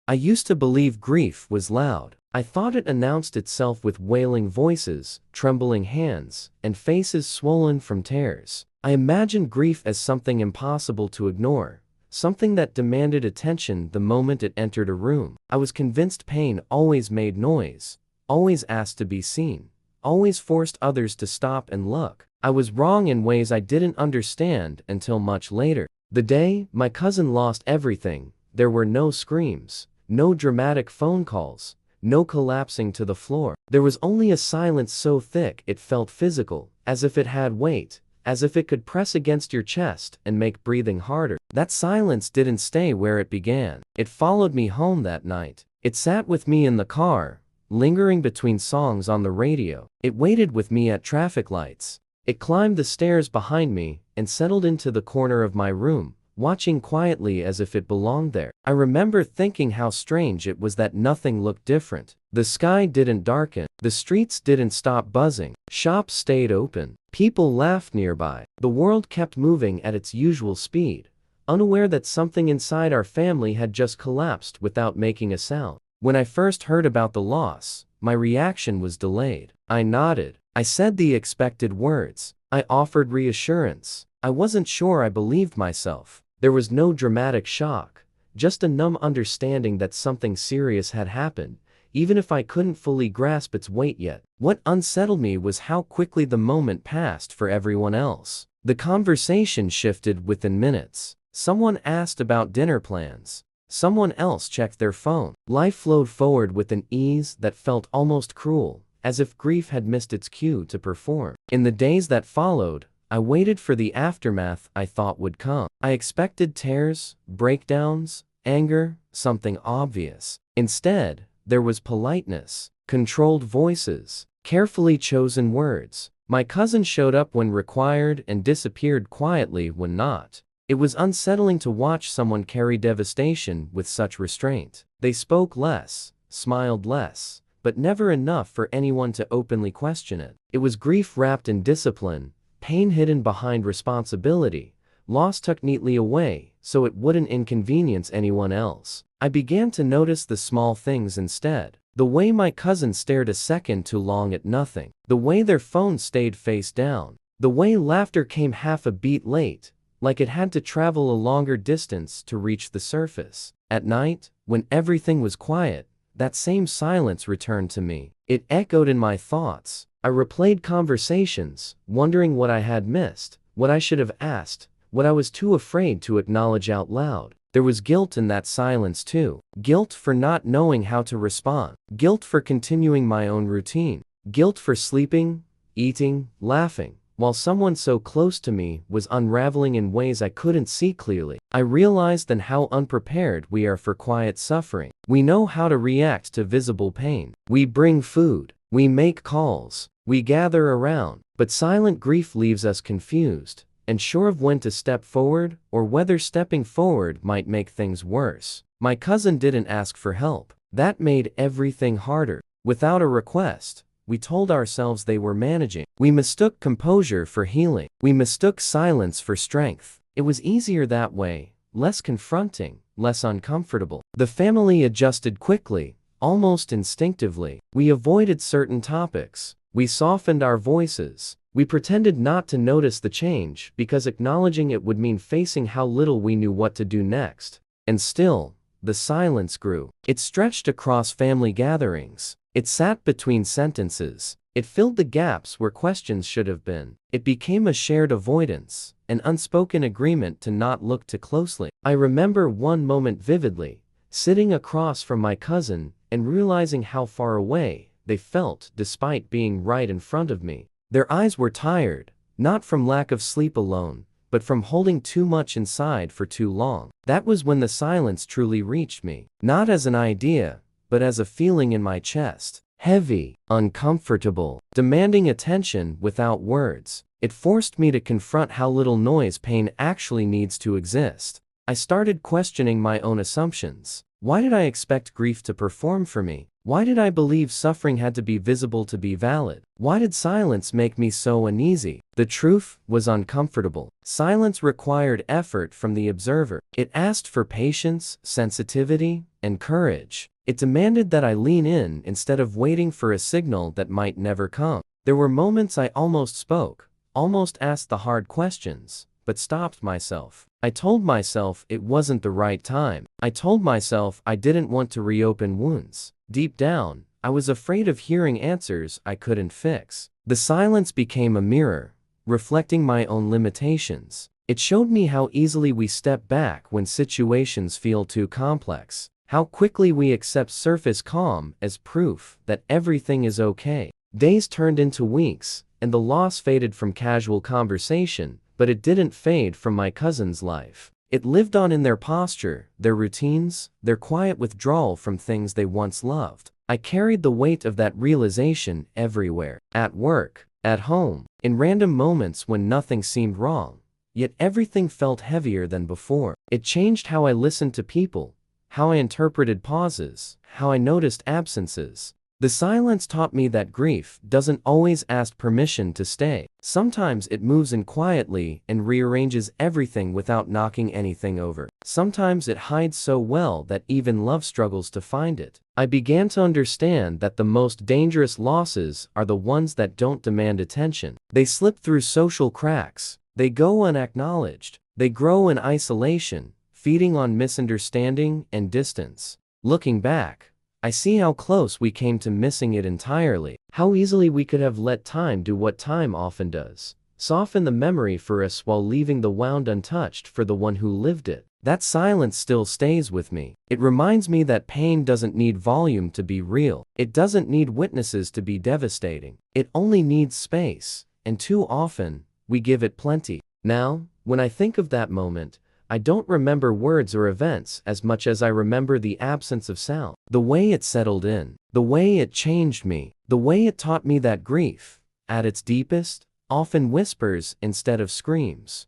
I used to believe grief was loud. I thought it announced itself with wailing voices, trembling hands, and faces swollen from tears. I imagined grief as something impossible to ignore, something that demanded attention the moment it entered a room. I was convinced pain always made noise, always asked to be seen, always forced others to stop and look. I was wrong in ways I didn't understand until much later. The day my cousin lost everything, there were no screams, no dramatic phone calls, no collapsing to the floor. There was only a silence so thick it felt physical, as if it had weight, as if it could press against your chest and make breathing harder. That silence didn't stay where it began. It followed me home that night. It sat with me in the car, lingering between songs on the radio. It waited with me at traffic lights. It climbed the stairs behind me and settled into the corner of my room, watching quietly as if it belonged there. I remember thinking how strange it was that nothing looked different. The sky didn't darken. The streets didn't stop buzzing. Shops stayed open. People laughed nearby. The world kept moving at its usual speed, unaware that something inside our family had just collapsed without making a sound. When I first heard about the loss, my reaction was delayed. I nodded. I said the expected words. I offered reassurance. I wasn't sure I believed myself. There was no dramatic shock, just a numb understanding that something serious had happened, even if I couldn't fully grasp its weight yet. What unsettled me was how quickly the moment passed for everyone else. The conversation shifted within minutes. Someone asked about dinner plans. Someone else checked their phone. Life flowed forward with an ease that felt almost cruel, as if grief had missed its cue to perform. In the days that followed, I waited for the aftermath I thought would come. I expected tears, breakdowns, anger, something obvious. Instead, there was politeness, controlled voices, carefully chosen words. My cousin showed up when required and disappeared quietly when not. It was unsettling to watch someone carry devastation with such restraint. They spoke less, smiled less, but never enough for anyone to openly question it. It was grief wrapped in discipline, pain hidden behind responsibility, loss tucked neatly away so it wouldn't inconvenience anyone else. I began to notice the small things instead. The way my cousin stared a second too long at nothing. The way their phone stayed face down. The way laughter came half a beat late, like it had to travel a longer distance to reach the surface. At night, when everything was quiet, that same silence returned to me. It echoed in my thoughts. I replayed conversations, wondering what I had missed, what I should have asked, what I was too afraid to acknowledge out loud. There was guilt in that silence too. Guilt for not knowing how to respond. Guilt for continuing my own routine. Guilt for sleeping, eating, laughing, while someone so close to me was unraveling in ways I couldn't see clearly. I realized then how unprepared we are for quiet suffering. We know how to react to visible pain. We bring food. We make calls. We gather around. But silent grief leaves us confused, unsure of when to step forward or whether stepping forward might make things worse. My cousin didn't ask for help. That made everything harder. Without a request, we told ourselves they were managing. We mistook composure for healing. We mistook silence for strength. It was easier that way, less confronting, less uncomfortable. The family adjusted quickly, almost instinctively. We avoided certain topics. We softened our voices. We pretended not to notice the change because acknowledging it would mean facing how little we knew what to do next. And still, the silence grew. It stretched across family gatherings. It sat between sentences. It filled the gaps where questions should have been. It became a shared avoidance, an unspoken agreement to not look too closely. I remember one moment vividly, sitting across from my cousin and realizing how far away they felt despite being right in front of me. Their eyes were tired, not from lack of sleep alone, but from holding too much inside for too long. That was when the silence truly reached me, not as an idea, but as a feeling in my chest. Heavy, uncomfortable, demanding attention without words. It forced me to confront how little noise pain actually needs to exist. I started questioning my own assumptions. Why did I expect grief to perform for me? Why did I believe suffering had to be visible to be valid? Why did silence make me so uneasy? The truth was uncomfortable. Silence required effort from the observer. It asked for patience, sensitivity, and courage. It demanded that I lean in instead of waiting for a signal that might never come. There were moments I almost spoke, almost asked the hard questions, but stopped myself. I told myself it wasn't the right time. I told myself I didn't want to reopen wounds. Deep down, I was afraid of hearing answers I couldn't fix. The silence became a mirror, reflecting my own limitations. It showed me how easily we step back when situations feel too complex, how quickly we accept surface calm as proof that everything is okay. Days turned into weeks, and the loss faded from casual conversation, but it didn't fade from my cousin's life. It lived on in their posture, their routines, their quiet withdrawal from things they once loved. I carried the weight of that realization everywhere. At work, at home, in random moments when nothing seemed wrong. Yet everything felt heavier than before. It changed how I listened to people, how I interpreted pauses, how I noticed absences. The silence taught me that grief doesn't always ask permission to stay. Sometimes it moves in quietly and rearranges everything without knocking anything over. Sometimes it hides so well that even love struggles to find it. I began to understand that the most dangerous losses are the ones that don't demand attention. They slip through social cracks. They go unacknowledged. They grow in isolation, feeding on misunderstanding and distance. Looking back, I see how close we came to missing it entirely, how easily we could have let time do what time often does, soften the memory for us while leaving the wound untouched for the one who lived it. That silence still stays with me. It reminds me that pain doesn't need volume to be real. It doesn't need witnesses to be devastating. It only needs space, and too often, we give it plenty. Now, when I think of that moment, I don't remember words or events as much as I remember the absence of sound. The way it settled in. The way it changed me. The way it taught me that grief, at its deepest, often whispers instead of screams.